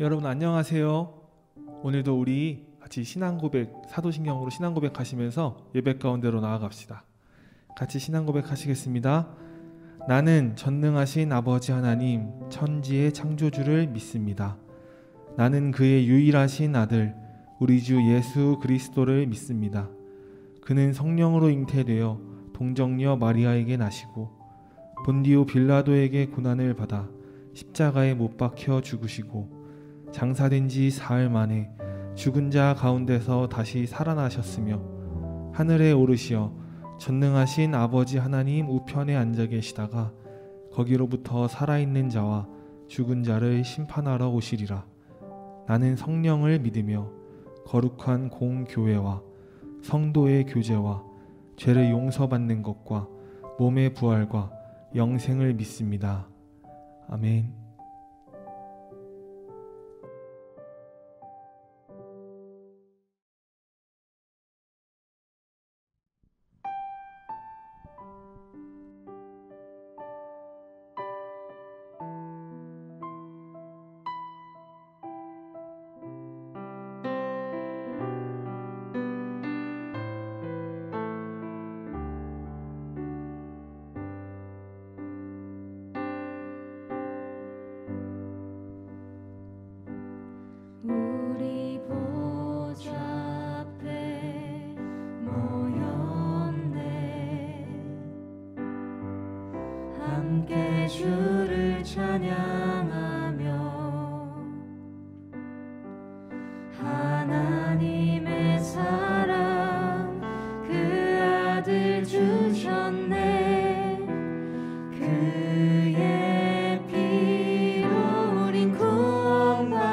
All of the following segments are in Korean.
여러분 안녕하세요. 오늘도 우리 같이 신앙고백, 사도신경으로 신앙고백 하시면서 예배 가운데로 나아갑시다. 같이 신앙고백 하시겠습니다. 나는 전능하신 아버지 하나님, 천지의 창조주를 믿습니다. 나는 그의 유일하신 아들, 우리 주 예수 그리스도를 믿습니다. 그는 성령으로 잉태되어 동정녀 마리아에게 나시고 본디오 빌라도에게 고난을 받아 십자가에 못 박혀 죽으시고 장사된 지 사흘 만에 죽은 자 가운데서 다시 살아나셨으며 하늘에 오르시어 전능하신 아버지 하나님 우편에 앉아 계시다가 거기로부터 살아있는 자와 죽은 자를 심판하러 오시리라. 나는 성령을 믿으며 거룩한 공교회와 성도의 교제와 죄를 용서받는 것과 몸의 부활과 영생을 믿습니다. 아멘. 우리 보좌 앞에 모였네. 함께 주를 찬양하며 하나님의 사랑 그 아들 주셨네. 그의 피로 우린 구원받았네.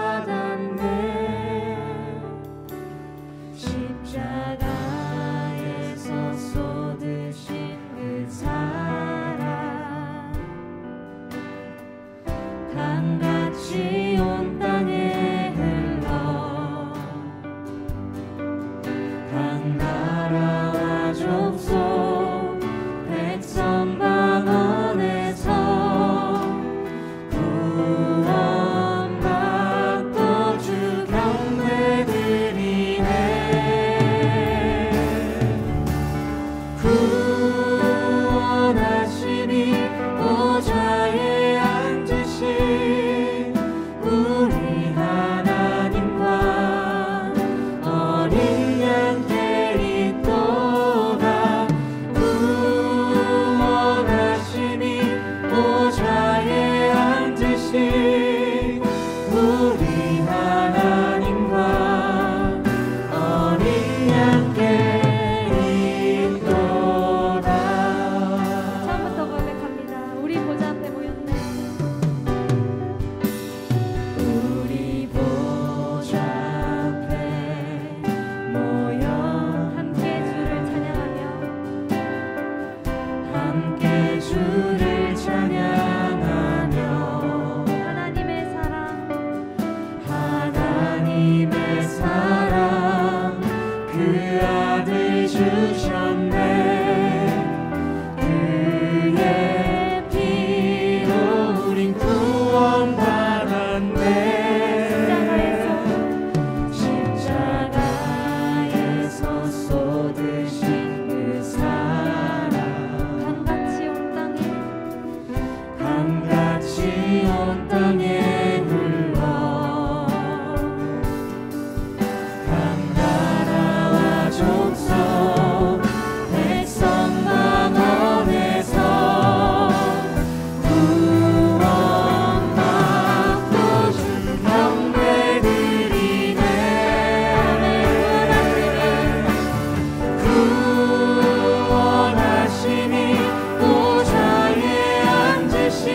십자가에서 쏟으신 그 사랑 강같이 온 땅에 흘러 각 나라와 족속 백성 방언에서 구원받고 주 경배드리네. 구원하시니 보좌에 앉으신 우리 하나님과 어린 양 캐리또가 구원하시니 보좌에 앉으신 우리 하나님과 어린 양 캐리또다. 처음부터 고백합니다. 우리 보좌 앞에 모였네. 우리 보좌 앞에 모여 함께 주를 찬양하며 함께 주를 찬양하며 하나님의 사랑 그 아들 주셨네. 그의 피로 우린 구원받았네. 십자가에서 쏟으신 그 사랑 강같이 온 땅에 흘러 각 나라와 족속 백성 방언에서 구원받고 주 경배드리네. 구원하시니 보좌에 앉으신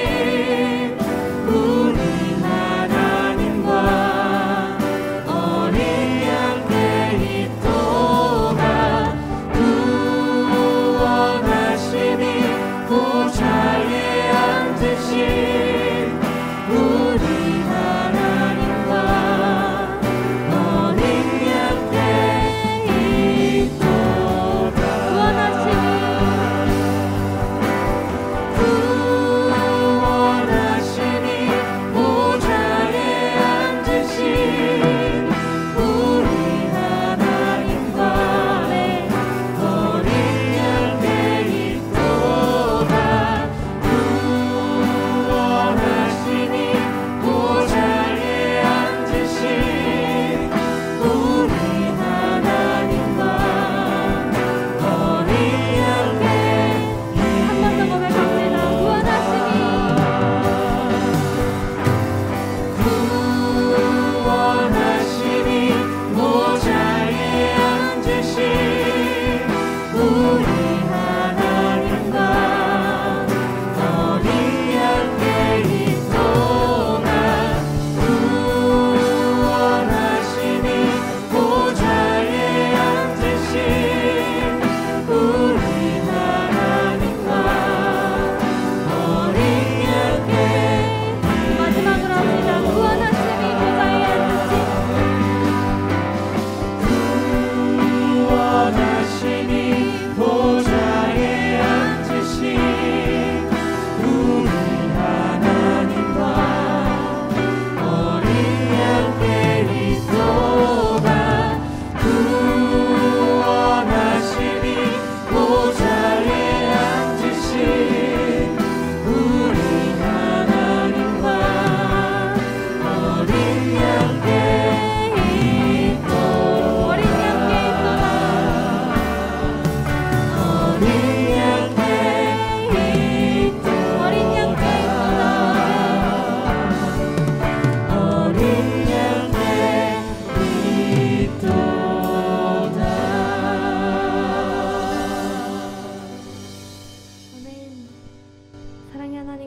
우리 하나님과 어린 양 캐리또가 구원하시니 보좌에 앉으신 우리 하나님과 어린 양 캐리또가 구원하시니 보좌에 앉으신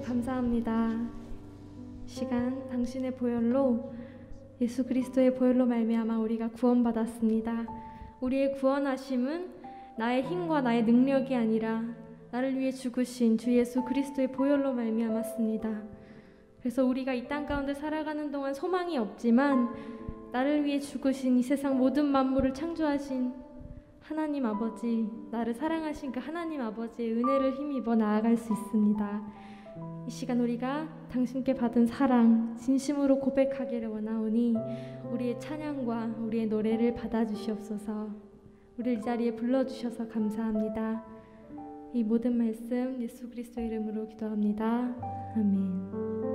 감사합니다. 시간 당신의 보혈로 예수 그리스도의 보혈로 말미암아 우리가 구원받았습니다. 우리의 구원하심은 나의 힘과 나의 능력이 아니라 나를 위해 죽으신 주 예수 그리스도의 보혈로 말미암았습니다. 그래서 우리가 이 땅 가운데 살아가는 동안 소망이 없지만 나를 위해 죽으신 이 세상 모든 만물을 창조하신 하나님 아버지, 나를 사랑하신 그 하나님 아버지의 은혜를 힘입어 나아갈 수 있습니다. 이 시간 우리가 당신께 받은 사랑 진심으로 고백하기를 원하오니 우리의 찬양과 우리의 노래를 받아주시옵소서. 우리를 이 자리에 불러주셔서 감사합니다. 이 모든 말씀 예수 그리스도의 이름으로 기도합니다. 아멘.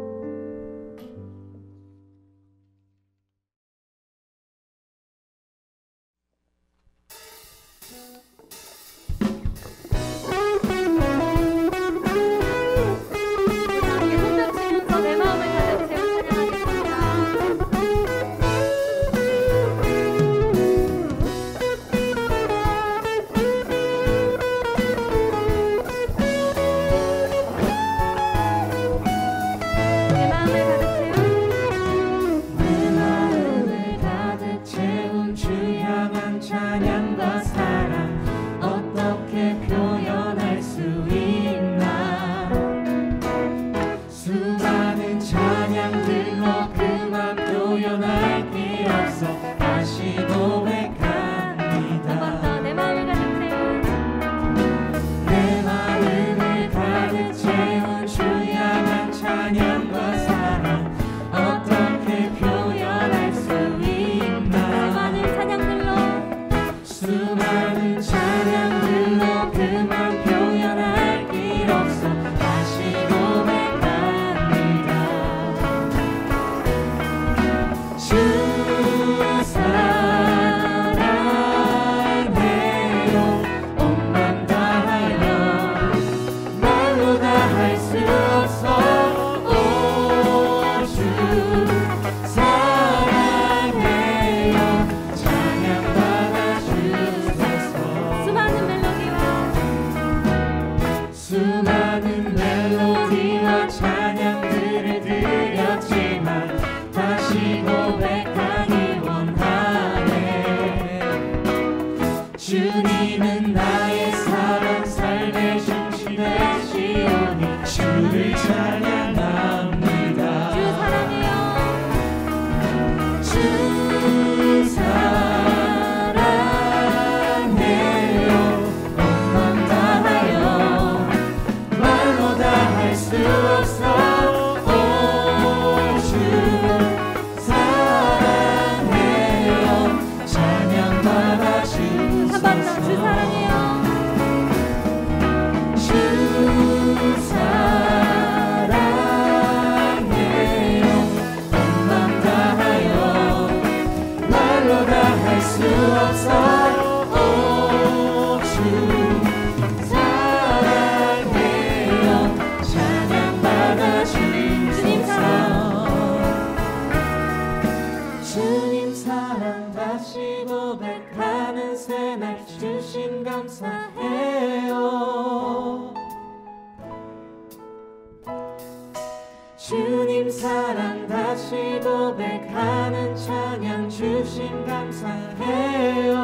주님 사랑 다시 고백하는 찬양 주심 감사해요.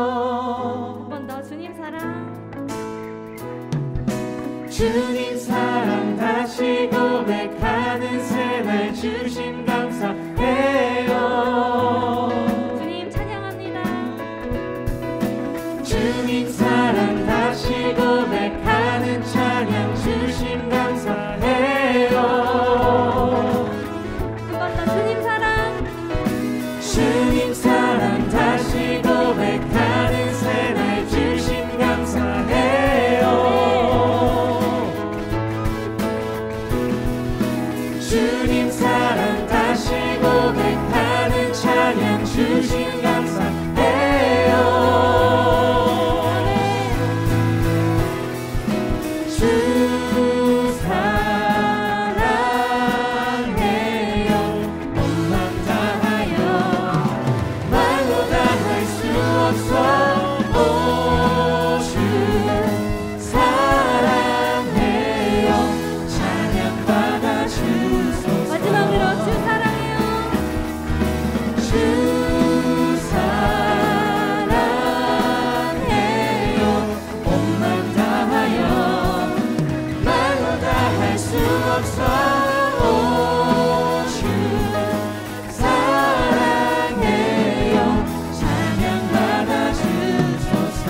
한 번 더 주님 사랑. 주님 사랑 다시 고백하는 새날 주심 감사해요. 주님 찬양합니다. 주님 사랑 다시 고백하는 찬양 주심 감사해요. 주님 사랑 다시 고백하는 새날 주심 감사해요. 주님 사랑 다시 고백하는 찬양 주심 감사해요. 주 사랑해요. 온 맘 다하여 말로 다 할 수 없어. 오 주 사랑해요. 찬양 받아 주옵소서. 오 주 사랑해요. 찬양받아 주소서.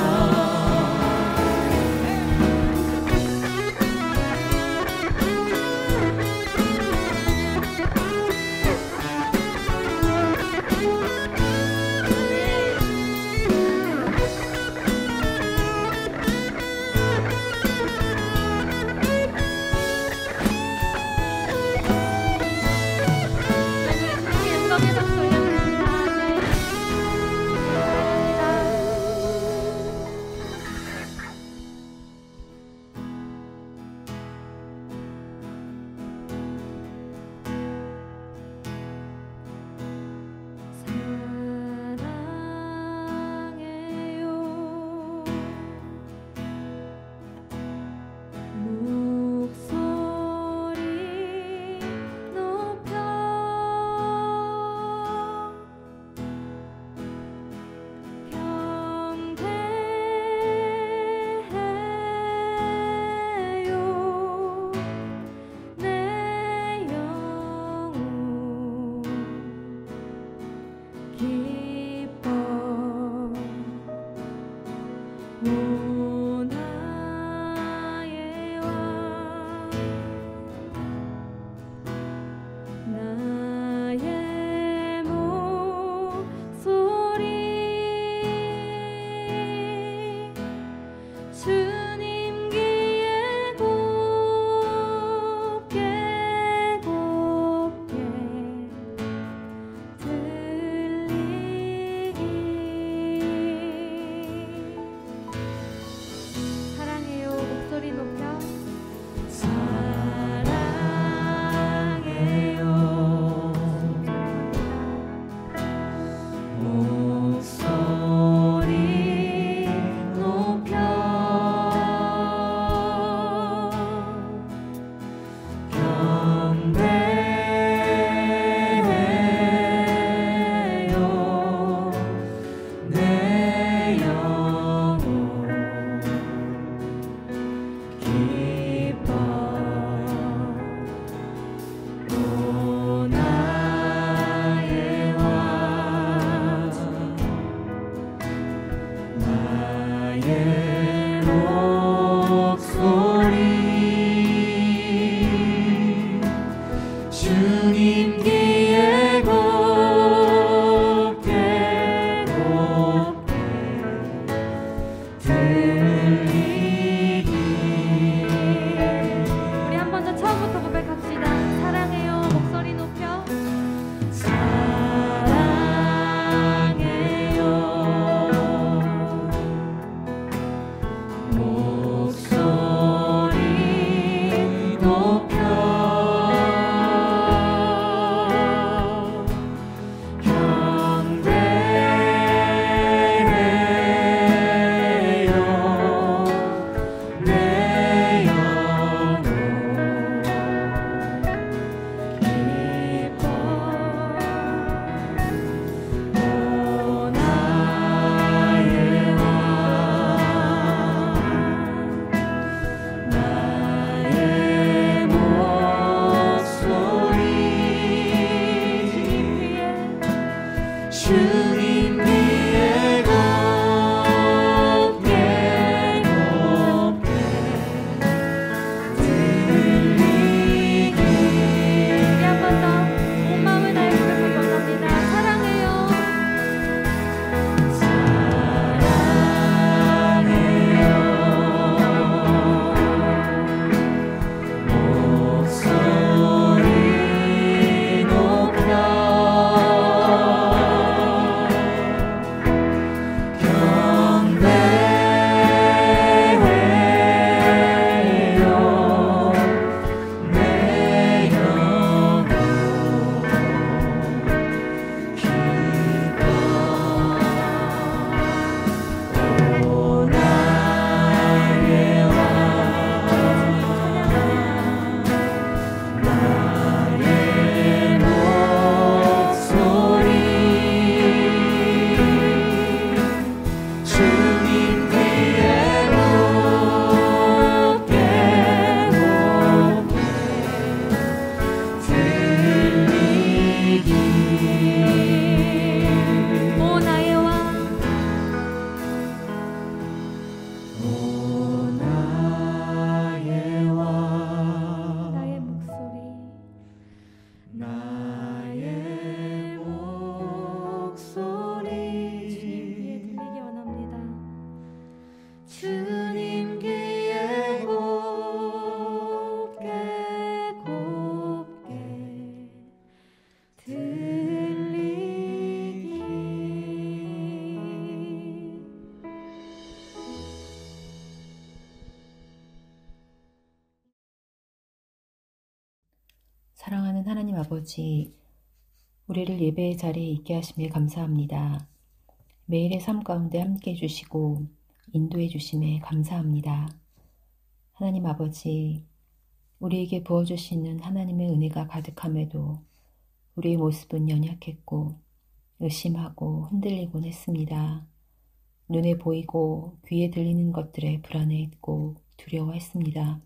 사랑하는 하나님 아버지, 우리를 예배의 자리에 있게 하심에 감사합니다. 매일의 삶 가운데 함께 해주시고 인도해 주심에 감사합니다. 하나님 아버지, 우리에게 부어주시는 하나님의 은혜가 가득함에도 우리의 모습은 연약했고 의심하고 흔들리곤 했습니다. 눈에 보이고 귀에 들리는 것들에 불안해했고 두려워했습니다.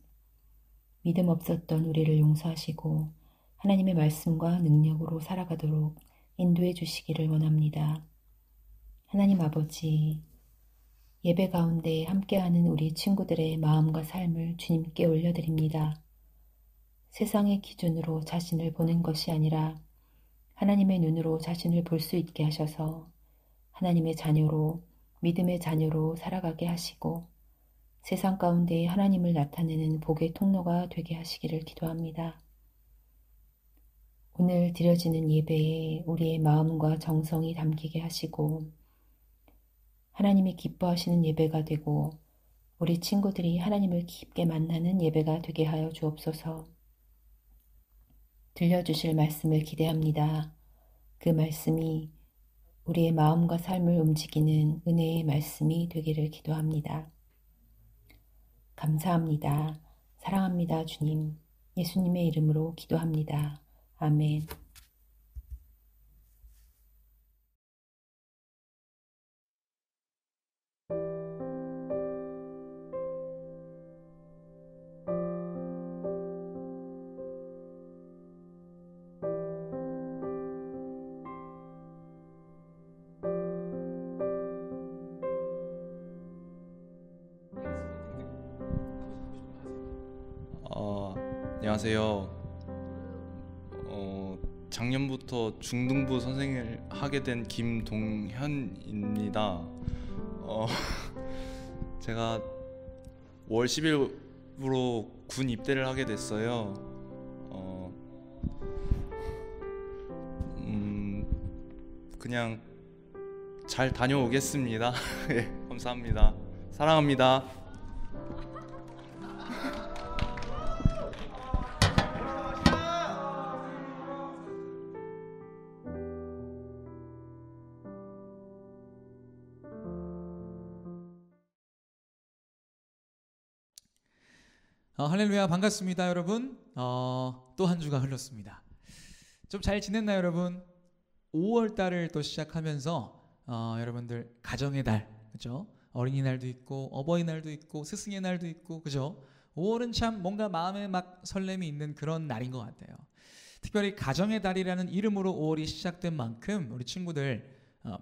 믿음 없었던 우리를 용서하시고 하나님의 말씀과 능력으로 살아가도록 인도해 주시기를 원합니다. 하나님 아버지, 예배 가운데 함께하는 우리 친구들의 마음과 삶을 주님께 올려드립니다. 세상의 기준으로 자신을 보는 것이 아니라 하나님의 눈으로 자신을 볼 수 있게 하셔서 하나님의 자녀로, 믿음의 자녀로 살아가게 하시고 세상 가운데 하나님을 나타내는 복의 통로가 되게 하시기를 기도합니다. 오늘 드려지는 예배에 우리의 마음과 정성이 담기게 하시고 하나님이 기뻐하시는 예배가 되고 우리 친구들이 하나님을 깊게 만나는 예배가 되게 하여 주옵소서. 들려주실 말씀을 기대합니다. 그 말씀이 우리의 마음과 삶을 움직이는 은혜의 말씀이 되기를 기도합니다. 감사합니다. 사랑합니다, 주님. 예수님의 이름으로 기도합니다. 아멘. 안녕하세요. 작년부터 중등부 선생을 하게 된 김동현입니다. 제가 5월 10일부로 군 입대를 하게 됐어요. 그냥 잘 다녀오겠습니다. 예, 감사합니다. 사랑합니다. 할렐루야, 반갑습니다 여러분. 또 한 주가 흘렀습니다. 좀 잘 지냈나요 여러분? 5월 달을 또 시작하면서 여러분들 가정의 달, 그죠? 어린이날도 있고 어버이날도 있고 스승의 날도 있고, 그죠? 5월은 참 뭔가 마음에 막 설렘이 있는 그런 날인 것 같아요. 특별히 가정의 달이라는 이름으로 5월이 시작된 만큼 우리 친구들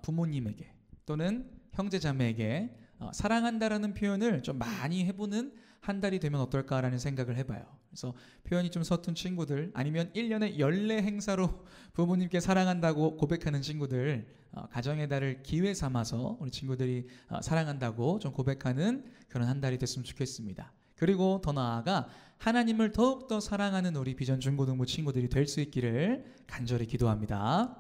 부모님에게 또는 형제자매에게 사랑한다라는 표현을 좀 많이 해보는 한 달이 되면 어떨까라는 생각을 해봐요. 그래서 표현이 좀 서툰 친구들, 아니면 1년에 연례 행사로 부모님께 사랑한다고 고백하는 친구들, 가정의 달을 기회 삼아서 우리 친구들이 사랑한다고 좀 고백하는 그런 한 달이 됐으면 좋겠습니다. 그리고 더 나아가 하나님을 더욱더 사랑하는 우리 비전 중고등부 친구들이 될 수 있기를 간절히 기도합니다.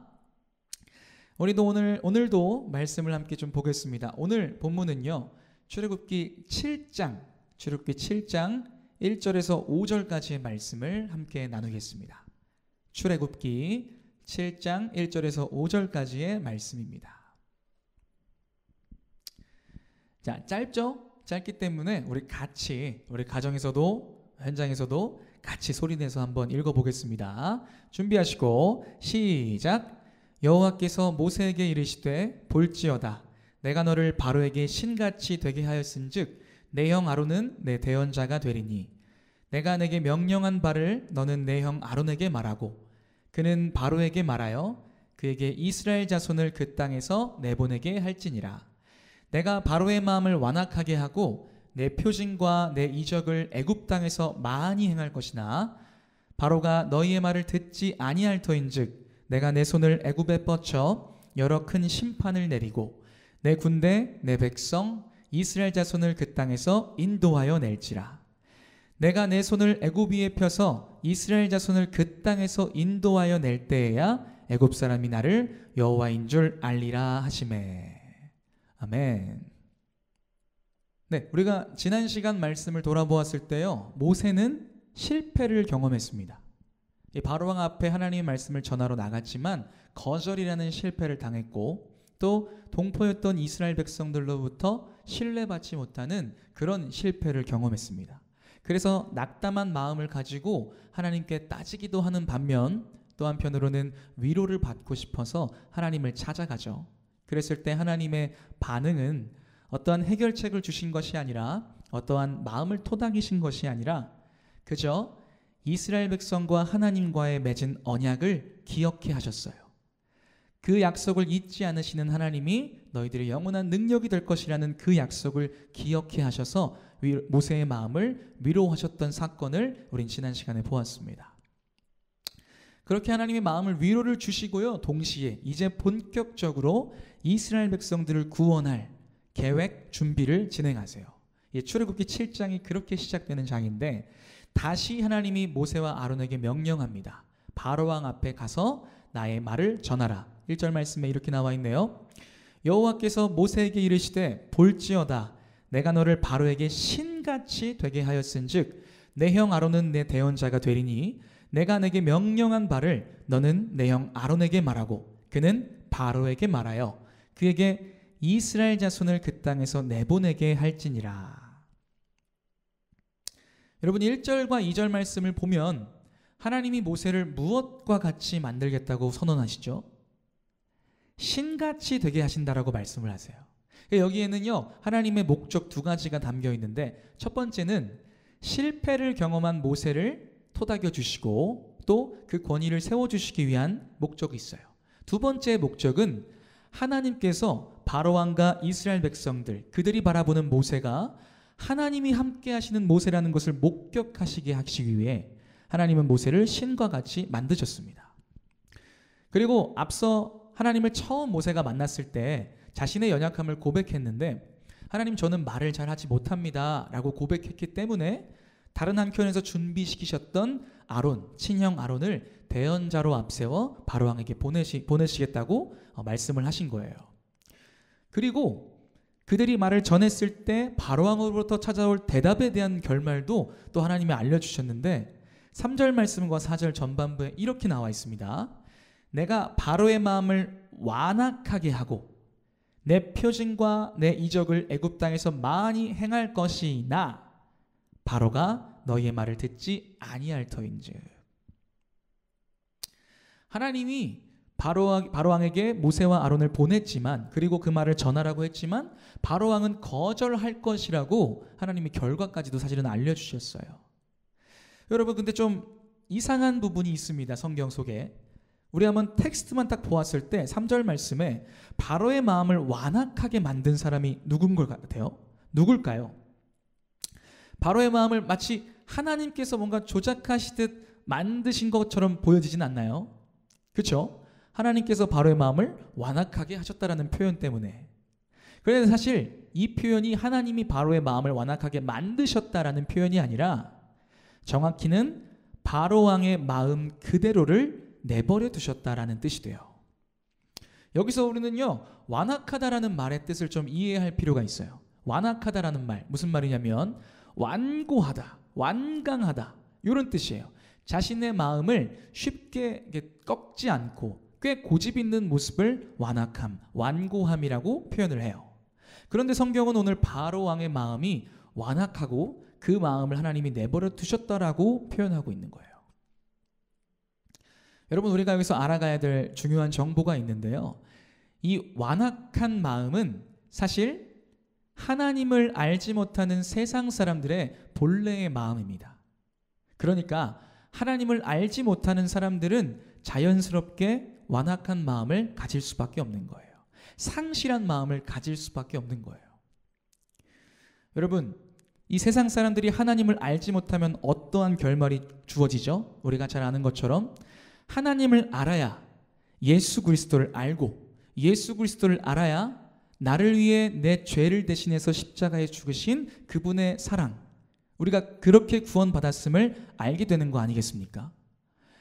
우리도 오늘도 말씀을 함께 좀 보겠습니다. 오늘 본문은요, 출애굽기 7장 1절에서 5절까지의 말씀을 함께 나누겠습니다. 출애굽기 7장 1절에서 5절까지의 말씀입니다. 자, 짧죠? 짧기 때문에 우리 가정에서도 현장에서도 같이 소리내서 한번 읽어보겠습니다. 준비하시고 시작. 여호와께서 모세에게 이르시되 볼지어다 내가 너를 바로에게 신같이 되게 하였은즉 내 형 아론은 내 대언자가 되리니 내가 내게 명령한 바를 너는 내 형 아론에게 말하고 그는 바로에게 말하여 그에게 이스라엘 자손을 그 땅에서 내보내게 할지니라. 내가 바로의 마음을 완악하게 하고 내 표징과 내 이적을 애굽 땅에서 많이 행할 것이나 바로가 너희의 말을 듣지 아니할 터인즉 내가 내 손을 애굽에 뻗쳐 여러 큰 심판을 내리고 내 군대 내 백성 이스라엘 자손을 그 땅에서 인도하여 낼지라. 내가 내 손을 애굽 위에 펴서 이스라엘 자손을 그 땅에서 인도하여 낼 때에야 애굽 사람이 나를 여호와인 줄 알리라 하시매. 아멘. 네, 우리가 지난 시간 말씀을 돌아보았을 때요, 모세는 실패를 경험했습니다. 이 바로왕 앞에 하나님의 말씀을 전하러 나갔지만 거절이라는 실패를 당했고, 또 동포였던 이스라엘 백성들로부터 신뢰받지 못하는 그런 실패를 경험했습니다. 그래서 낙담한 마음을 가지고 하나님께 따지기도 하는 반면, 또 한편으로는 위로를 받고 싶어서 하나님을 찾아가죠. 그랬을 때 하나님의 반응은 어떠한 해결책을 주신 것이 아니라, 어떠한 마음을 토닥이신 것이 아니라 그저 이스라엘 백성과 하나님과의 맺은 언약을 기억해 하셨어요. 그 약속을 잊지 않으시는 하나님이 너희들의 영원한 능력이 될 것이라는 그 약속을 기억해 하셔서 모세의 마음을 위로하셨던 사건을 우린 지난 시간에 보았습니다. 그렇게 하나님의 마음을 위로를 주시고요, 동시에 이제 본격적으로 이스라엘 백성들을 구원할 계획 준비를 진행하세요. 출애굽기 7장이 그렇게 시작되는 장인데, 다시 하나님이 모세와 아론에게 명령합니다. 바로왕 앞에 가서 나의 말을 전하라. 1절 말씀에 이렇게 나와 있네요. 여호와께서 모세에게 이르시되 볼지어다 내가 너를 바로에게 신같이 되게 하였은즉 내 형 아론은 내 대언자가 되리니 내가 내게 명령한 바를 너는 내 형 아론에게 말하고 그는 바로에게 말하여 그에게 이스라엘 자손을 그 땅에서 내보내게 할지니라. 여러분, 1절과 2절 말씀을 보면 하나님이 모세를 무엇과 같이 만들겠다고 선언하시죠? 신같이 되게 하신다라고 말씀을 하세요. 여기에는요, 하나님의 목적 두 가지가 담겨 있는데, 첫 번째는 실패를 경험한 모세를 토닥여 주시고 또 그 권위를 세워주시기 위한 목적이 있어요. 두 번째 목적은 하나님께서 바로왕과 이스라엘 백성들, 그들이 바라보는 모세가 하나님이 함께 하시는 모세라는 것을 목격하시게 하시기 위해 하나님은 모세를 신과 같이 만드셨습니다. 그리고 앞서 하나님을 처음 모세가 만났을 때 자신의 연약함을 고백했는데, 하나님 저는 말을 잘 하지 못합니다 라고 고백했기 때문에 다른 한켠에서 준비시키셨던 아론, 친형 아론을 대언자로 앞세워 바로왕에게 보내시겠다고 말씀을 하신 거예요. 그리고 그들이 말을 전했을 때 바로왕으로부터 찾아올 대답에 대한 결말도 또 하나님이 알려주셨는데, 3절 말씀과 4절 전반부에 이렇게 나와 있습니다. 내가 바로의 마음을 완악하게 하고 내 표징과 내 이적을 애굽 땅에서 많이 행할 것이나 바로가 너희의 말을 듣지 아니할 터인즉. 하나님이 바로왕에게 모세와 아론을 보냈지만, 그리고 그 말을 전하라고 했지만 바로왕은 거절할 것이라고 하나님이 결과까지도 사실은 알려주셨어요. 여러분, 근데 좀 이상한 부분이 있습니다. 성경 속에 우리 한번 텍스트만 딱 보았을 때 3절 말씀에 바로의 마음을 완악하게 만든 사람이 누군 것 같아요? 누굴까요? 바로의 마음을 마치 하나님께서 뭔가 조작하시듯 만드신 것처럼 보여지진 않나요? 그렇죠? 하나님께서 바로의 마음을 완악하게 하셨다라는 표현 때문에. 그런데 사실 이 표현이 하나님이 바로의 마음을 완악하게 만드셨다라는 표현이 아니라 정확히는 바로왕의 마음 그대로를 내버려 두셨다라는 뜻이 돼요. 여기서 우리는요, 완악하다라는 말의 뜻을 좀 이해할 필요가 있어요. 완악하다라는 말, 무슨 말이냐면 완고하다, 완강하다, 이런 뜻이에요. 자신의 마음을 쉽게 꺾지 않고 꽤 고집 있는 모습을 완악함, 완고함이라고 표현을 해요. 그런데 성경은 오늘 바로왕의 마음이 완악하고 그 마음을 하나님이 내버려 두셨다라고 표현하고 있는 거예요. 여러분, 우리가 여기서 알아가야 될 중요한 정보가 있는데요. 이 완악한 마음은 사실 하나님을 알지 못하는 세상 사람들의 본래의 마음입니다. 그러니까 하나님을 알지 못하는 사람들은 자연스럽게 완악한 마음을 가질 수밖에 없는 거예요. 상실한 마음을 가질 수밖에 없는 거예요. 여러분, 이 세상 사람들이 하나님을 알지 못하면 어떠한 결말이 주어지죠? 우리가 잘 아는 것처럼 하나님을 알아야 예수 그리스도를 알고, 예수 그리스도를 알아야 나를 위해 내 죄를 대신해서 십자가에 죽으신 그분의 사랑, 우리가 그렇게 구원받았음을 알게 되는 거 아니겠습니까?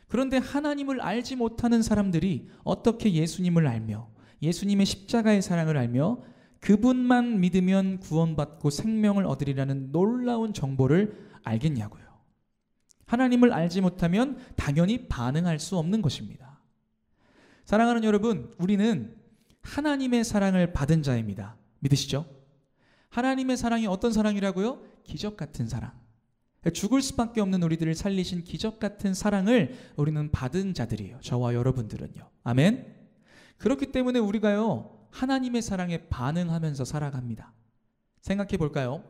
그런데 하나님을 알지 못하는 사람들이 어떻게 예수님을 알며 예수님의 십자가의 사랑을 알며 그분만 믿으면 구원받고 생명을 얻으리라는 놀라운 정보를 알겠냐고요. 하나님을 알지 못하면 당연히 반응할 수 없는 것입니다. 사랑하는 여러분, 우리는 하나님의 사랑을 받은 자입니다. 믿으시죠? 하나님의 사랑이 어떤 사랑이라고요? 기적 같은 사랑. 죽을 수밖에 없는 우리들을 살리신 기적 같은 사랑을 우리는 받은 자들이에요. 저와 여러분들은요. 아멘. 그렇기 때문에 우리가요, 하나님의 사랑에 반응하면서 살아갑니다. 생각해 볼까요?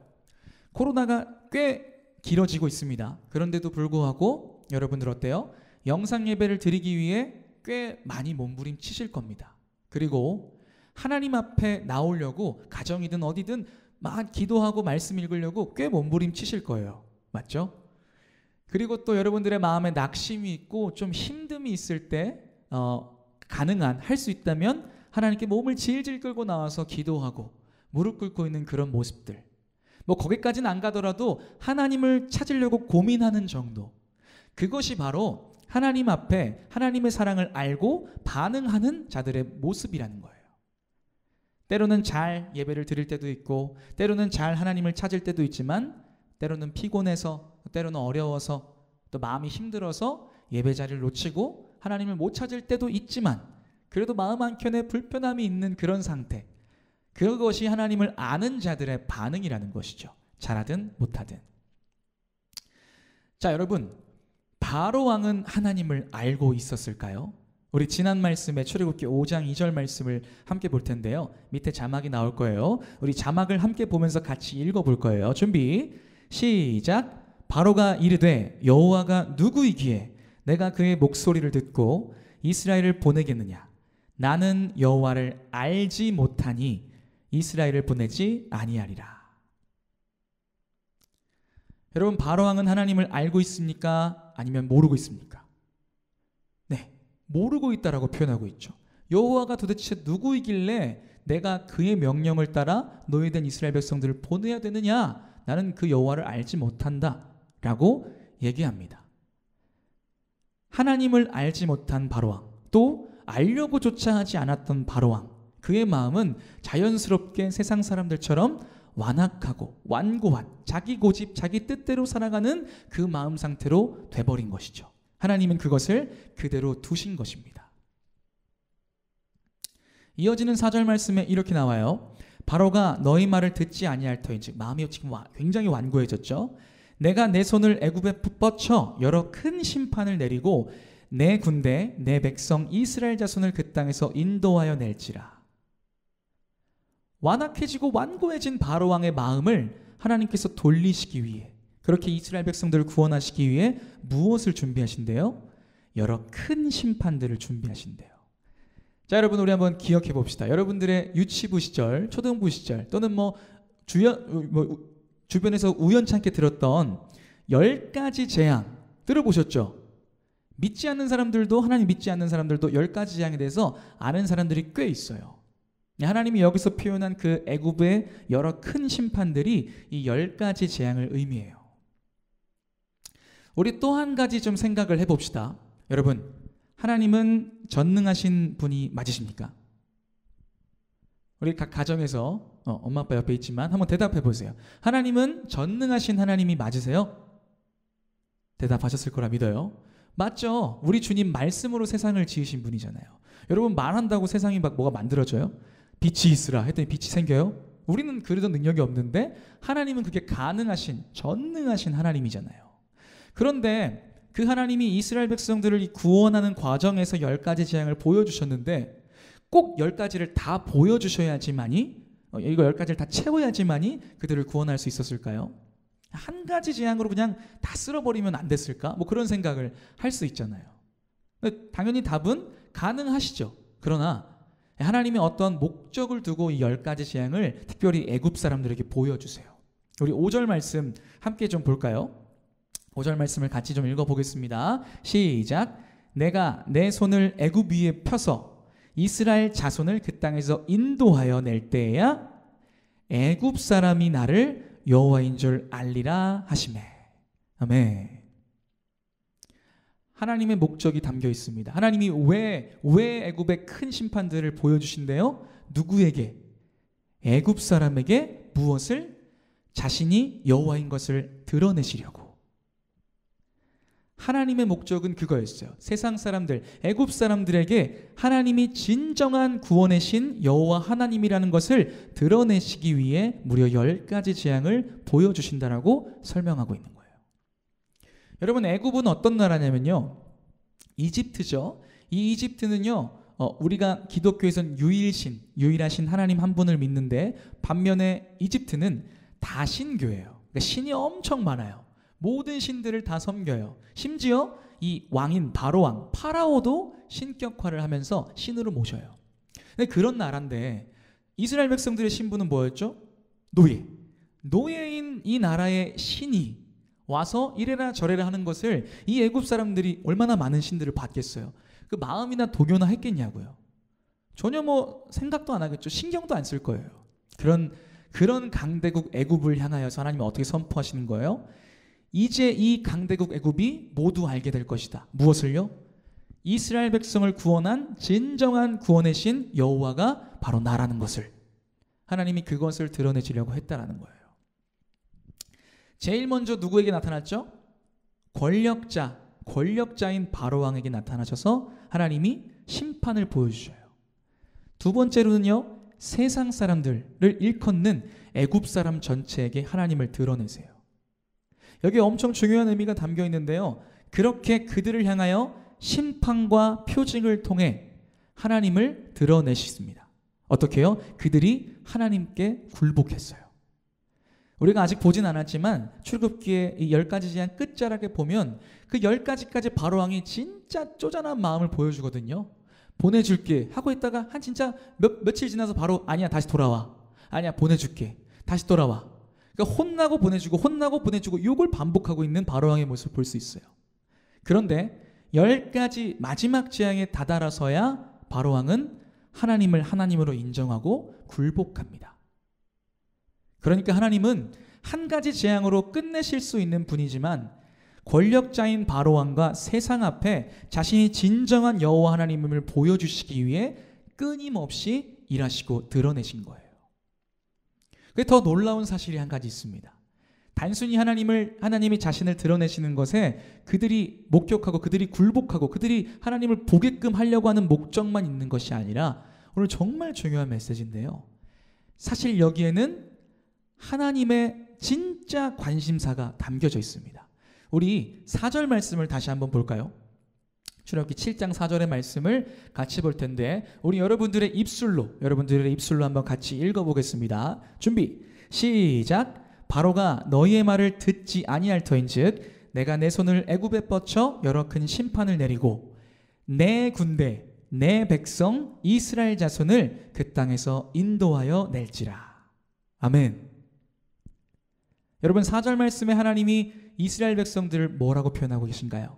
코로나가 꽤 길어지고 있습니다. 그런데도 불구하고 여러분들 어때요? 영상 예배를 드리기 위해 꽤 많이 몸부림치실 겁니다. 그리고 하나님 앞에 나오려고 가정이든 어디든 막 기도하고 말씀 읽으려고 꽤 몸부림치실 거예요. 맞죠? 그리고 또 여러분들의 마음에 낙심이 있고 좀 힘듦이 있을 때 가능한, 할 수 있다면 하나님께 몸을 질질 끌고 나와서 기도하고 무릎 꿇고 있는 그런 모습들, 뭐 거기까지는 안 가더라도 하나님을 찾으려고 고민하는 정도, 그것이 바로 하나님 앞에 하나님의 사랑을 알고 반응하는 자들의 모습이라는 거예요. 때로는 잘 예배를 드릴 때도 있고, 때로는 잘 하나님을 찾을 때도 있지만, 때로는 피곤해서, 때로는 어려워서, 또 마음이 힘들어서 예배 자리를 놓치고 하나님을 못 찾을 때도 있지만, 그래도 마음 한켠에 불편함이 있는 그런 상태, 그것이 하나님을 아는 자들의 반응이라는 것이죠. 잘하든 못하든. 자, 여러분, 바로 왕은 하나님을 알고 있었을까요? 우리 지난 말씀에 출애굽기 5장 2절 말씀을 함께 볼 텐데요. 밑에 자막이 나올 거예요. 우리 자막을 함께 보면서 같이 읽어볼 거예요. 준비, 시작. 바로가 이르되 여호와가 누구이기에 내가 그의 목소리를 듣고 이스라엘을 보내겠느냐? 나는 여호와를 알지 못하니 이스라엘을 보내지 아니하리라. 여러분, 바로왕은 하나님을 알고 있습니까? 아니면 모르고 있습니까? 네, 모르고 있다라고 표현하고 있죠. 여호와가 도대체 누구이길래 내가 그의 명령을 따라 노예된 이스라엘 백성들을 보내야 되느냐? 나는 그 여호와를 알지 못한다 라고 얘기합니다. 하나님을 알지 못한 바로왕, 또 알려고조차 하지 않았던 바로왕, 그의 마음은 자연스럽게 세상 사람들처럼 완악하고 완고한, 자기 고집, 자기 뜻대로 살아가는 그 마음 상태로 돼버린 것이죠. 하나님은 그것을 그대로 두신 것입니다. 이어지는 4절 말씀에 이렇게 나와요. 바로가 너희 말을 듣지 아니할 터인즉, 마음이 지금 굉장히 완고해졌죠. 내가 내 손을 애굽에 뻗쳐 여러 큰 심판을 내리고 내 군대, 내 백성 이스라엘 자손을 그 땅에서 인도하여 낼지라. 완악해지고 완고해진 바로왕의 마음을 하나님께서 돌리시기 위해, 그렇게 이스라엘 백성들을 구원하시기 위해 무엇을 준비하신대요? 여러 큰 심판들을 준비하신대요. 자, 여러분, 우리 한번 기억해 봅시다. 여러분들의 유치부 시절, 초등부 시절, 또는 주변에서 우연찮게 들었던 10가지 재앙 들어보셨죠? 믿지 않는 사람들도, 하나님 믿지 않는 사람들도 10가지 재앙에 대해서 아는 사람들이 꽤 있어요. 하나님이 여기서 표현한 그 애굽의 여러 큰 심판들이 이 10가지 재앙을 의미해요. 우리 또 한 가지 좀 생각을 해봅시다. 여러분, 하나님은 전능하신 분이 맞으십니까? 우리 각 가정에서 엄마 아빠 옆에 있지만 한번 대답해 보세요. 하나님은 전능하신 하나님이 맞으세요? 대답하셨을 거라 믿어요. 맞죠? 우리 주님 말씀으로 세상을 지으신 분이잖아요. 여러분, 말한다고 세상이 막 뭐가 만들어져요? 빛이 있으라 했더니 빛이 생겨요? 우리는 그래도 능력이 없는데 하나님은 그게 가능하신, 전능하신 하나님이잖아요. 그런데 그 하나님이 이스라엘 백성들을 구원하는 과정에서 10가지 재앙을 보여주셨는데 꼭 10가지를 다 보여주셔야지만이, 이거 10가지를 다 채워야지만이 그들을 구원할 수 있었을까요? 한 가지 재앙으로 그냥 다 쓸어버리면 안 됐을까? 뭐 그런 생각을 할 수 있잖아요. 당연히 답은 가능하시죠. 그러나 하나님이 어떤 목적을 두고 이 10가지 재앙을 특별히 애굽 사람들에게 보여주세요. 우리 5절 말씀 함께 좀 볼까요? 5절 말씀을 같이 좀 읽어보겠습니다. 시작. 내가 내 손을 애굽 위에 펴서 이스라엘 자손을 그 땅에서 인도하여 낼 때에야 애굽 사람이 나를 여호와인 줄 알리라 하시매. 아멘. 하나님의 목적이 담겨 있습니다. 하나님이 왜 애굽의 큰 심판들을 보여주신대요? 누구에게? 애굽 사람에게 무엇을? 자신이 여호와인 것을 드러내시려고. 하나님의 목적은 그거였어요. 세상 사람들, 애굽 사람들에게 하나님이 진정한 구원의 신 여호와 하나님이라는 것을 드러내시기 위해 무려 10가지 재앙을 보여주신다라고 설명하고 있는 거예요. 여러분, 애굽은 어떤 나라냐면요, 이집트죠. 이 이집트는요, 우리가 기독교에서는 유일하신 하나님 한 분을 믿는데, 반면에 이집트는 다신교예요. 그러니까 신이 엄청 많아요. 모든 신들을 다 섬겨요. 심지어 이 왕인 바로왕 파라오도 신격화를 하면서 신으로 모셔요. 근데 그런 나라인데 이스라엘 백성들의 신분은 뭐였죠? 노예인 이 나라의 신이 와서 이래라 저래라 하는 것을 이 애굽 사람들이 얼마나 많은 신들을 받겠어요. 그 마음이나 도교나 했겠냐고요. 전혀 뭐 생각도 안 하겠죠. 신경도 안 쓸 거예요. 그런 강대국 애굽을 향하여서 하나님이 어떻게 선포하시는 거예요? 이제 이 강대국 애굽이 모두 알게 될 것이다. 무엇을요? 이스라엘 백성을 구원한 진정한 구원의 신 여호와가 바로 나라는 것을, 하나님이 그것을 드러내주려고 했다라는 거예요. 제일 먼저 누구에게 나타났죠? 권력자인 바로왕에게 나타나셔서 하나님이 심판을 보여주셔요. 두 번째로는요, 세상 사람들을 일컫는 애굽 사람 전체에게 하나님을 드러내세요. 여기에 엄청 중요한 의미가 담겨 있는데요, 그렇게 그들을 향하여 심판과 표징을 통해 하나님을 드러내셨습니다. 어떻게 해요? 그들이 하나님께 굴복했어요. 우리가 아직 보진 않았지만 출애굽기의 이 10가지 재앙 끝자락에 보면 그 10가지까지 바로왕이 진짜 쪼잔한 마음을 보여주거든요. 보내줄게 하고 있다가 한 진짜 며칠 지나서 바로 아니야 다시 돌아와, 아니야 보내줄게 다시 돌아와. 그러니까 혼나고 보내주고 이걸 반복하고 있는 바로왕의 모습을 볼 수 있어요. 그런데 10가지 마지막 재앙에 다다라서야 바로왕은 하나님을 하나님으로 인정하고 굴복합니다. 그러니까 하나님은 한 가지 재앙으로 끝내실 수 있는 분이지만 권력자인 바로왕과 세상 앞에 자신이 진정한 여호와 하나님을 보여주시기 위해 끊임없이 일하시고 드러내신 거예요. 그게 더 놀라운 사실이 한 가지 있습니다. 단순히 하나님이 자신을 드러내시는 것에 그들이 목격하고 그들이 굴복하고 그들이 하나님을 보게끔 하려고 하는 목적만 있는 것이 아니라, 오늘 정말 중요한 메시지인데요, 사실 여기에는 하나님의 진짜 관심사가 담겨져 있습니다. 우리 4절 말씀을 다시 한번 볼까요? 출애굽기 7장 4절의 말씀을 같이 볼 텐데, 우리 여러분들의 입술로 한번 같이 읽어보겠습니다. 준비 시작. 바로가 너희의 말을 듣지 아니할 터인즉 내가 내 손을 애굽에 뻗쳐 여러 큰 심판을 내리고 내 군대 내 백성 이스라엘 자손을 그 땅에서 인도하여 낼지라. 아멘. 여러분, 4절 말씀에 하나님이 이스라엘 백성들을 뭐라고 표현하고 계신가요?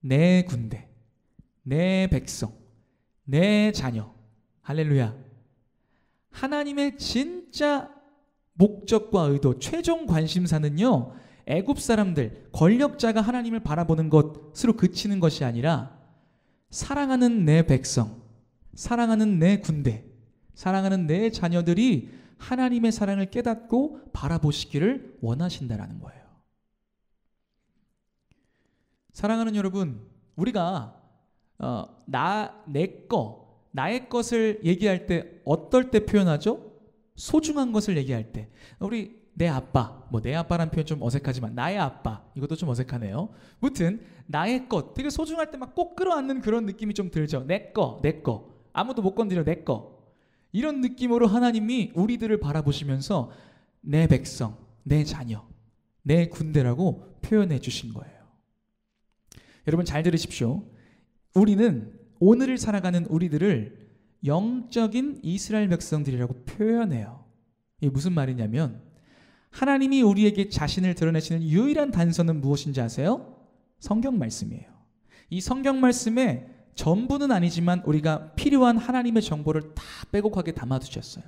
내 군대, 내 백성, 내 자녀. 할렐루야. 하나님의 진짜 목적과 의도, 최종 관심사는요, 애굽 사람들, 권력자가 하나님을 바라보는 것으로 그치는 것이 아니라 사랑하는 내 백성, 사랑하는 내 군대, 사랑하는 내 자녀들이 하나님의 사랑을 깨닫고 바라보시기를 원하신다라는 거예요. 사랑하는 여러분, 우리가 나의 것을 얘기할 때 어떨 때 표현하죠? 소중한 것을 얘기할 때. 우리 내 아빠, 내 아빠란 표현 좀 어색하지만 나의 아빠, 이것도 좀 어색하네요. 무튼 나의 것, 되게 소중할 때 막 꼭 끌어안는 그런 느낌이 좀 들죠. 내 거, 아무도 못 건드려, 내 거. 이런 느낌으로 하나님이 우리들을 바라보시면서 내 백성, 내 자녀, 내 군대라고 표현해 주신 거예요. 여러분 잘 들으십시오. 우리는 오늘을 살아가는 우리들을 영적인 이스라엘 백성들이라고 표현해요. 이게 무슨 말이냐면, 하나님이 우리에게 자신을 드러내시는 유일한 단서는 무엇인지 아세요? 성경 말씀이에요. 이 성경 말씀에 전부는 아니지만 우리가 필요한 하나님의 정보를 다 빼곡하게 담아두셨어요.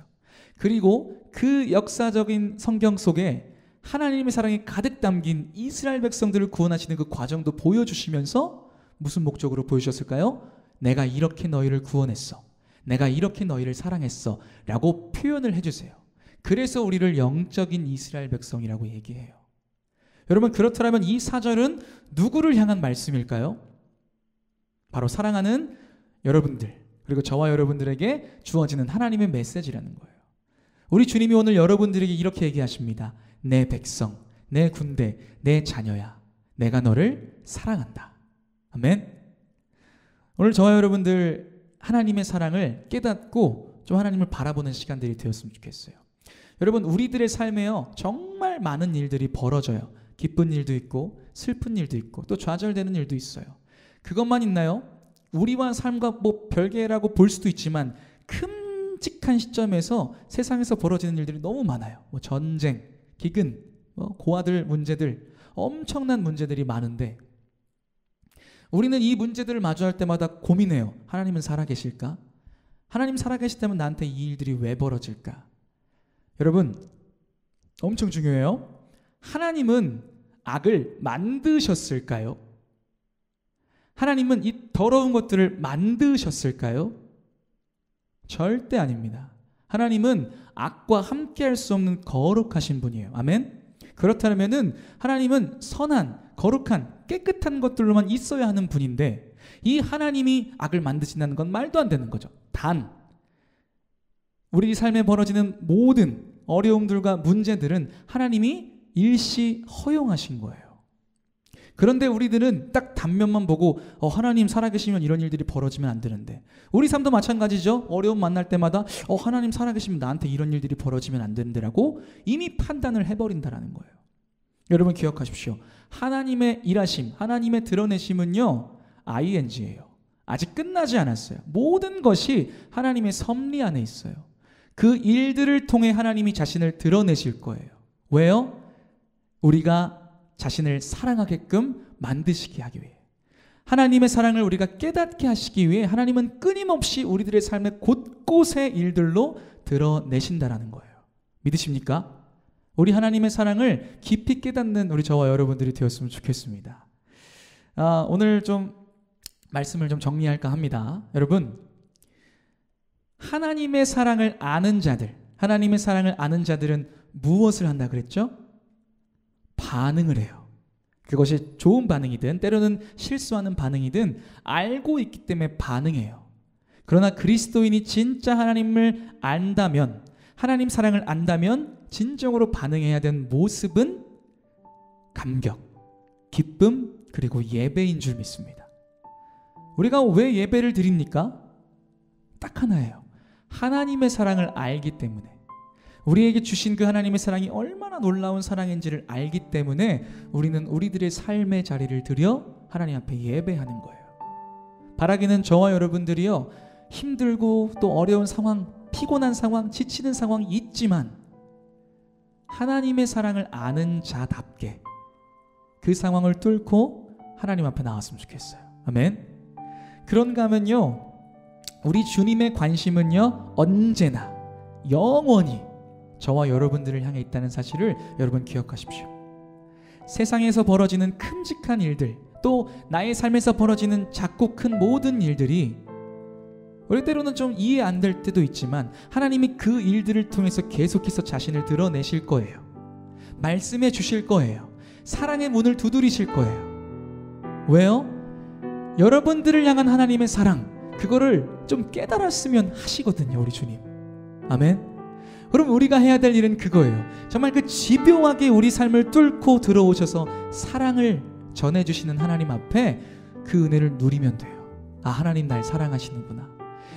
그리고 그 역사적인 성경 속에 하나님의 사랑이 가득 담긴 이스라엘 백성들을 구원하시는 그 과정도 보여주시면서 무슨 목적으로 보여주셨을까요? 내가 이렇게 너희를 구원했어, 내가 이렇게 너희를 사랑했어 라고 표현을 해주세요. 그래서 우리를 영적인 이스라엘 백성이라고 얘기해요. 여러분, 그렇다면 이 4절은 누구를 향한 말씀일까요? 바로 사랑하는 여러분들, 그리고 저와 여러분들에게 주어지는 하나님의 메시지라는 거예요. 우리 주님이 오늘 여러분들에게 이렇게 얘기하십니다. 내 백성, 내 군대, 내 자녀야, 내가 너를 사랑한다. 아멘. 오늘 저와 여러분들 하나님의 사랑을 깨닫고 좀 하나님을 바라보는 시간들이 되었으면 좋겠어요. 여러분, 우리들의 삶에요, 정말 많은 일들이 벌어져요. 기쁜 일도 있고 슬픈 일도 있고 또 좌절되는 일도 있어요. 그것만 있나요? 우리와 삶과 뭐 별개라고 볼 수도 있지만 큼직한 시점에서 세상에서 벌어지는 일들이 너무 많아요. 뭐 전쟁, 기근, 고아들 문제들, 엄청난 문제들이 많은데 우리는 이 문제들을 마주할 때마다 고민해요. 하나님은 살아계실까? 하나님 살아계시다면 나한테 이 일들이 왜 벌어질까? 여러분, 엄청 중요해요. 하나님은 악을 만드셨을까요? 하나님은 이 더러운 것들을 만드셨을까요? 절대 아닙니다. 하나님은 악과 함께할 수 없는 거룩하신 분이에요. 아멘? 그렇다면은 하나님은 선한, 거룩한, 깨끗한 것들로만 있어야 하는 분인데 이 하나님이 악을 만드신다는 건 말도 안 되는 거죠. 단, 우리 삶에 벌어지는 모든 어려움들과 문제들은 하나님이 일시 허용하신 거예요. 그런데 우리들은 딱 단면만 보고 하나님 살아계시면 이런 일들이 벌어지면 안 되는데, 우리 삶도 마찬가지죠. 어려움 만날 때마다 하나님 살아계시면 나한테 이런 일들이 벌어지면 안 되는데 라고 이미 판단을 해버린다라는 거예요. 여러분 기억하십시오. 하나님의 일하심, 하나님의 드러내심은요, ing예요. 아직 끝나지 않았어요. 모든 것이 하나님의 섭리 안에 있어요. 그 일들을 통해 하나님이 자신을 드러내실 거예요. 왜요? 우리가 자신을 사랑하게끔 만드시게 하기 위해, 하나님의 사랑을 우리가 깨닫게 하시기 위해 하나님은 끊임없이 우리들의 삶의 곳곳의 일들로 드러내신다라는 거예요. 믿으십니까? 우리 하나님의 사랑을 깊이 깨닫는 우리 저와 여러분들이 되었으면 좋겠습니다. 오늘 좀 말씀을 좀 정리할까 합니다. 여러분, 하나님의 사랑을 아는 자들, 하나님의 사랑을 아는 자들은 무엇을 한다 그랬죠? 반응을 해요. 그것이 좋은 반응이든 때로는 실수하는 반응이든 알고 있기 때문에 반응해요. 그러나 그리스도인이 진짜 하나님을 안다면, 하나님 사랑을 안다면 진정으로 반응해야 되는 모습은 감격, 기쁨, 그리고 예배인 줄 믿습니다. 우리가 왜 예배를 드립니까? 딱 하나예요. 하나님의 사랑을 알기 때문에, 우리에게 주신 그 하나님의 사랑이 얼마나 놀라운 사랑인지를 알기 때문에 우리는 우리들의 삶의 자리를 들여 하나님 앞에 예배하는 거예요. 바라기는 저와 여러분들이요, 힘들고 또 어려운 상황, 피곤한 상황, 지치는 상황이 있지만 하나님의 사랑을 아는 자답게 그 상황을 뚫고 하나님 앞에 나왔으면 좋겠어요. 아멘. 그런가 하면요, 우리 주님의 관심은요, 언제나 영원히 저와 여러분들을 향해 있다는 사실을 여러분 기억하십시오. 세상에서 벌어지는 큼직한 일들, 또 나의 삶에서 벌어지는 작고 큰 모든 일들이 우리 때로는 좀 이해 안 될 때도 있지만 하나님이 그 일들을 통해서 계속해서 자신을 드러내실 거예요. 말씀해 주실 거예요. 사랑의 문을 두드리실 거예요. 왜요? 여러분들을 향한 하나님의 사랑, 그거를 좀 깨달았으면 하시거든요, 우리 주님. 아멘. 그럼 우리가 해야 될 일은 그거예요. 정말 그 집요하게 우리 삶을 뚫고 들어오셔서 사랑을 전해주시는 하나님 앞에 그 은혜를 누리면 돼요. 아, 하나님 날 사랑하시는구나,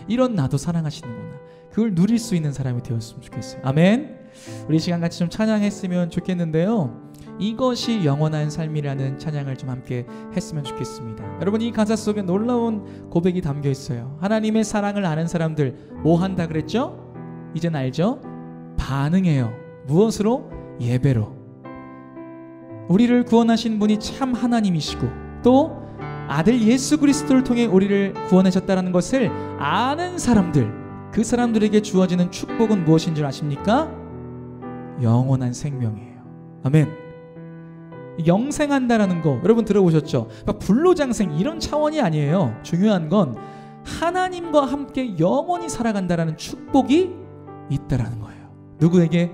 이런 나도 사랑하시는구나, 그걸 누릴 수 있는 사람이 되었으면 좋겠어요. 아멘. 우리 시간 같이 좀 찬양했으면 좋겠는데요, 이것이 영원한 삶이라는 찬양을 좀 함께 했으면 좋겠습니다. 여러분, 이 가사 속에 놀라운 고백이 담겨 있어요. 하나님의 사랑을 아는 사람들 뭐 한다 그랬죠? 이젠 알죠? 반응해요. 무엇으로? 예배로. 우리를 구원하신 분이 참 하나님이시고 또 아들 예수 그리스도를 통해 우리를 구원하셨다는 것을 아는 사람들, 그 사람들에게 주어지는 축복은 무엇인 줄 아십니까? 영원한 생명이에요. 아멘. 영생한다라는 거 여러분 들어보셨죠? 그러니까 불로장생 이런 차원이 아니에요. 중요한 건 하나님과 함께 영원히 살아간다라는 축복이 있다라는 거예요. 누구에게?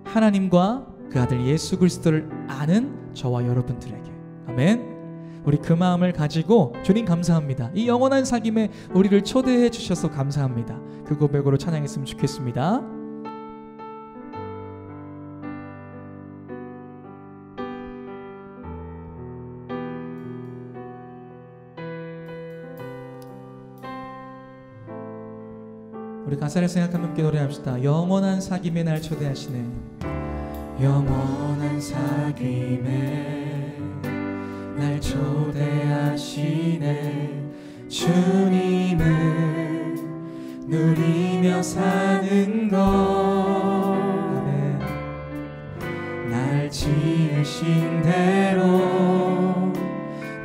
하나님과 그 아들 예수 그리스도를 아는 저와 여러분들에게. 아멘. 우리 그 마음을 가지고 주님 감사합니다. 이 영원한 사귐에 우리를 초대해 주셔서 감사합니다. 그 고백으로 찬양했으면 좋겠습니다. 우리 가사를 생각하며 함께 노래합시다. 영원한 사귐에 날 초대하시네. 영원한 사귐에 날 초대하시네. 주님을 누리며 사는 것, 날 지으신 대로,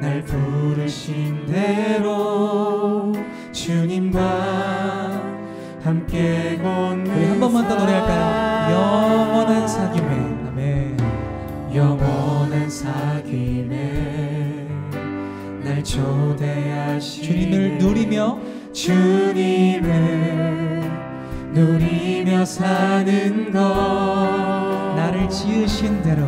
날 부르신 대로 주님과 함께 걷는. 우리 한 번만 더 노래할까요? 영원한 사귐에. 아멘. 영원한 사귐에 날 초대하시네. 주님을 누리며, 주님을 누리며 사는 것, 나를 지으신 대로,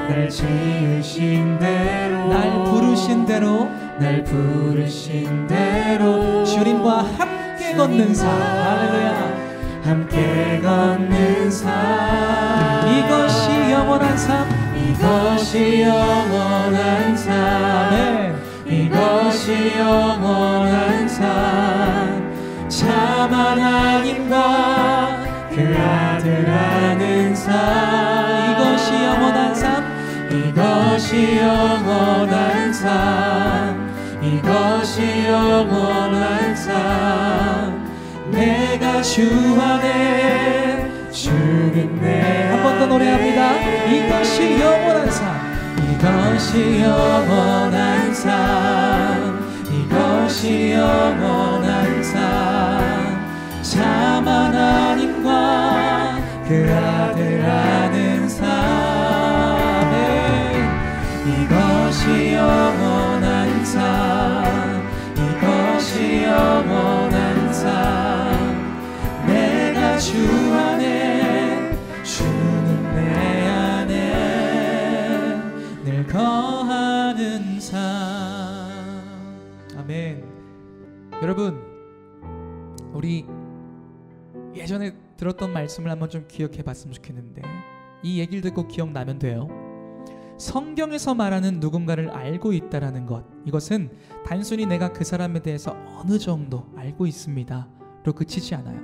날 지으신 대로, 날 부르신 대로, 날 부르신 대로 주님과 함께 걷는 삶. 할렐루야. 함께 걷는 삶. 이것이 영원한 삶. 이것이 영원한 삶. 아멘. 이것이 영원한 삶. 참 하나님과 그 아들 아는 삶. 이것이 영원한 삶. 이것이 영원한 삶. 이것이 영원한 삶. 내가 주 안에, 주는 내 한 번 더 노래합니다. 이것이 영원한 삶. 이것이 영원한 삶. 이것이 영원한 삶. 참 하나님과 그 아들 아는 삶. 이것이 영원한 삶. 이것이 영원한 삶. 내가 주 안에, 주는 내 안에 늘 거하는 삶. 아멘. 여러분, 우리 예전에 들었던 말씀을 한번 좀 기억해 봤으면 좋겠는데, 이 얘기를 듣고 기억나면 돼요. 성경에서 말하는 누군가를 알고 있다라는 것, 이것은 단순히 내가 그 사람에 대해서 어느 정도 알고 있습니다로 그치지 않아요.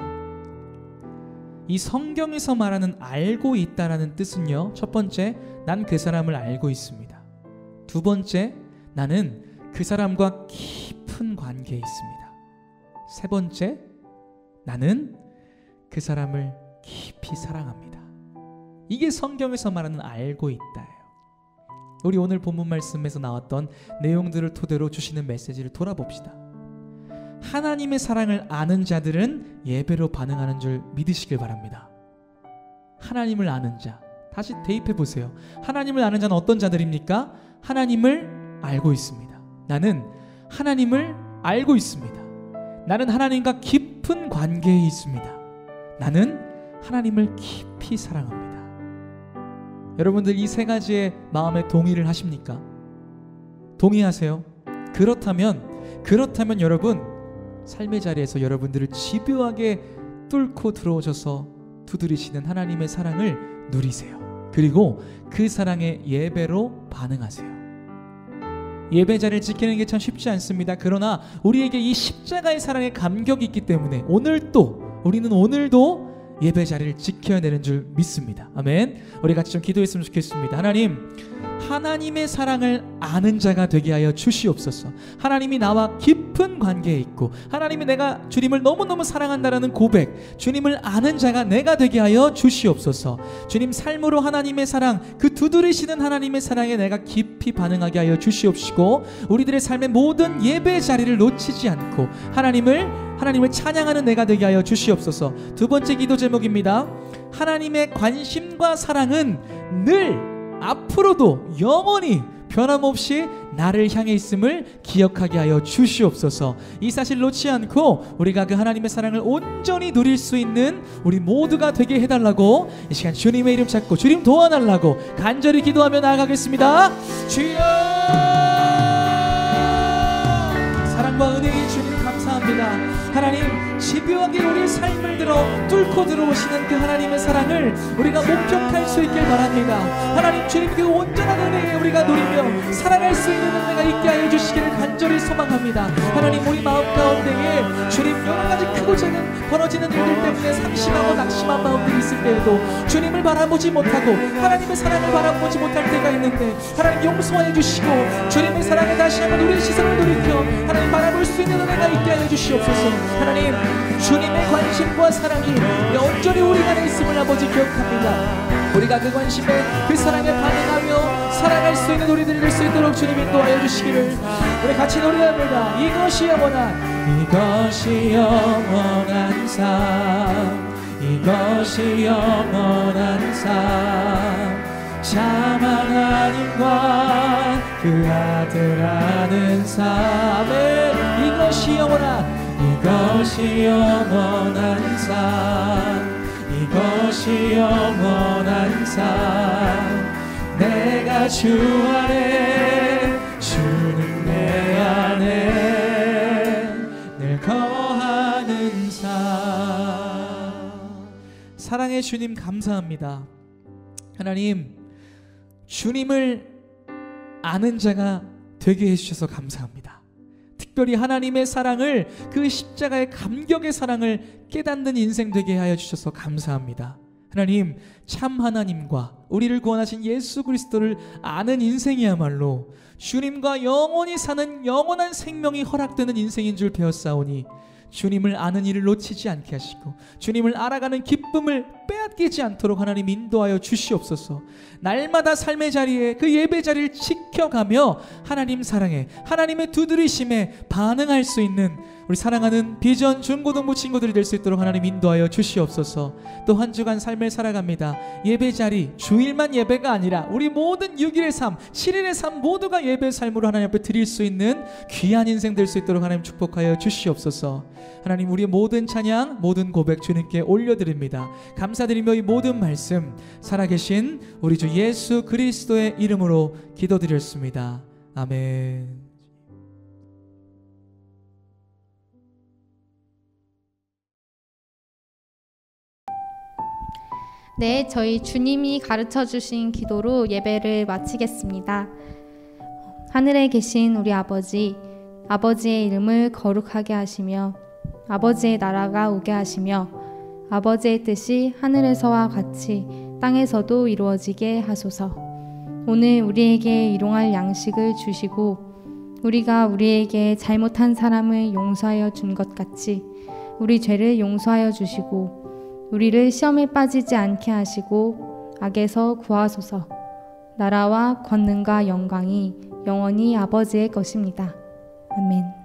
이 성경에서 말하는 알고 있다라는 뜻은요, 첫 번째, 난 그 사람을 알고 있습니다. 두 번째, 나는 그 사람과 깊은 관계에 있습니다. 세 번째, 나는 그 사람을 깊이 사랑합니다. 이게 성경에서 말하는 알고 있다예요. 우리 오늘 본문 말씀에서 나왔던 내용들을 토대로 주시는 메시지를 돌아봅시다. 하나님의 사랑을 아는 자들은 예배로 반응하는 줄 믿으시길 바랍니다. 하나님을 아는 자, 다시 대입해 보세요. 하나님을 아는 자는 어떤 자들입니까? 하나님을 알고 있습니다. 나는 하나님을 알고 있습니다. 나는 하나님과 깊은 관계에 있습니다. 나는 하나님을 깊이 사랑합니다. 여러분들 이 세 가지의 마음에 동의를 하십니까? 동의하세요? 그렇다면 여러분, 삶의 자리에서 여러분들을 집요하게 뚫고 들어오셔서 두드리시는 하나님의 사랑을 누리세요. 그리고 그 사랑의 예배로 반응하세요. 예배 자리를 지키는 게 참 쉽지 않습니다. 그러나 우리에게 이 십자가의 사랑에 감격이 있기 때문에 우리는 오늘도 예배 자리를 지켜야 되는 줄 믿습니다. 아멘. 우리 같이 좀 기도했으면 좋겠습니다. 하나님의 사랑을 아는 자가 되게 하여 주시옵소서. 하나님이 나와 깊은 관계에 있고, 하나님이 내가 주님을 너무너무 사랑한다라는 고백, 주님을 아는 자가 내가 되게 하여 주시옵소서. 주님, 삶으로 하나님의 사랑, 그 두드리시는 하나님의 사랑에 내가 깊이 반응하게 하여 주시옵시고, 우리들의 삶의 모든 예배 자리를 놓치지 않고 하나님을 찬양하는 내가 되게 하여 주시옵소서. 두 번째 기도 제목입니다. 하나님의 관심과 사랑은 늘 앞으로도 영원히 변함없이 나를 향해 있음을 기억하게 하여 주시옵소서. 이 사실 놓지 않고 우리가 그 하나님의 사랑을 온전히 누릴 수 있는 우리 모두가 되게 해달라고 이 시간 주님의 이름 찾고 주님 도와달라고 간절히 기도하며 나아가겠습니다. 주여, 사랑과 은혜의 주님 감사합니다. 하나님, 집요하게 우리의 삶을 뚫고 들어오시는 그 하나님의 사랑을 우리가 목격할 수 있길 바랍니다. 하나님, 주님 그 온전한 은혜에 우리가 누리며 살아갈 수 있는 은혜가 있게 하여 주시기를 간절히 소망합니다. 하나님, 우리 마음 가운데에 주님 여러 가지 크고 작은 벌어지는 일들 때문에 상심하고 낙심한 마음들이 있을 때에도 주님을 바라보지 못하고 하나님의 사랑을 바라보지 못할 때가 있는데 하나님 용서해 주시고 주님의 사랑에 다시 한번 우리의 시선을 돌이켜 하나님 바라볼 수 있는 은혜가 있게 하여 주시옵소서. 하나님, 주님의 관심과 사랑이 온전히 우리 안에 있음을 아버지 기억합니다. 우리가 그 관심에 그 사랑에 반응하며 살아갈 수 있는 우리들이 될 수 있도록 주님 인도하여 주시기를 우리 같이 노래합니다. 이것이 영원한 삶, 이것이 영원한 삶, 참 하나님과 그 아들 아는 삶, 이것이 영원한 삶, 이것이 영원한 삶, 내가 주 안에 주는 내 안에 늘 거하는 삶. 사랑의 주님 감사합니다. 하나님, 주님을 아는 자가 되게 해주셔서 감사합니다. 특별히 하나님의 사랑을, 그 십자가의 감격의 사랑을 깨닫는 인생 되게 하여 주셔서 감사합니다. 하나님, 참 하나님과 우리를 구원하신 예수 그리스도를 아는 인생이야말로 주님과 영원히 사는 영원한 생명이 허락되는 인생인 줄 배웠사오니 주님을 아는 일을 놓치지 않게 하시고 주님을 알아가는 기쁨을 빼앗기지 않도록 하나님 인도하여 주시옵소서. 날마다 삶의 자리에 그 예배 자리를 지켜가며 하나님 사랑에, 하나님의 두드리심에 반응할 수 있는 우리 사랑하는 비전 중고등부 친구들이 될 수 있도록 하나님 인도하여 주시옵소서. 또 한 주간 삶을 살아갑니다. 예배 자리, 주일만 예배가 아니라 우리 모든 6일의 삶, 7일의 삶 모두가 예배 삶으로 하나님 앞에 드릴 수 있는 귀한 인생 될 수 있도록 하나님 축복하여 주시옵소서. 하나님, 우리의 모든 찬양, 모든 고백 주님께 올려드립니다. 감사드리며 이 모든 말씀 살아계신 우리 주 예수 그리스도의 이름으로 기도드렸습니다. 아멘. 네, 저희 주님이 가르쳐 주신 기도로 예배를 마치겠습니다. 하늘에 계신 우리 아버지, 아버지의 이름을 거룩하게 하시며 아버지의 나라가 오게 하시며 아버지의 뜻이 하늘에서와 같이 땅에서도 이루어지게 하소서. 오늘 우리에게 일용할 양식을 주시고 우리가 우리에게 잘못한 사람을 용서하여 준 것 같이 우리 죄를 용서하여 주시고 우리를 시험에 빠지지 않게 하시고 악에서 구하소서. 나라와 권능과 영광이 영원히 아버지의 것입니다. 아멘.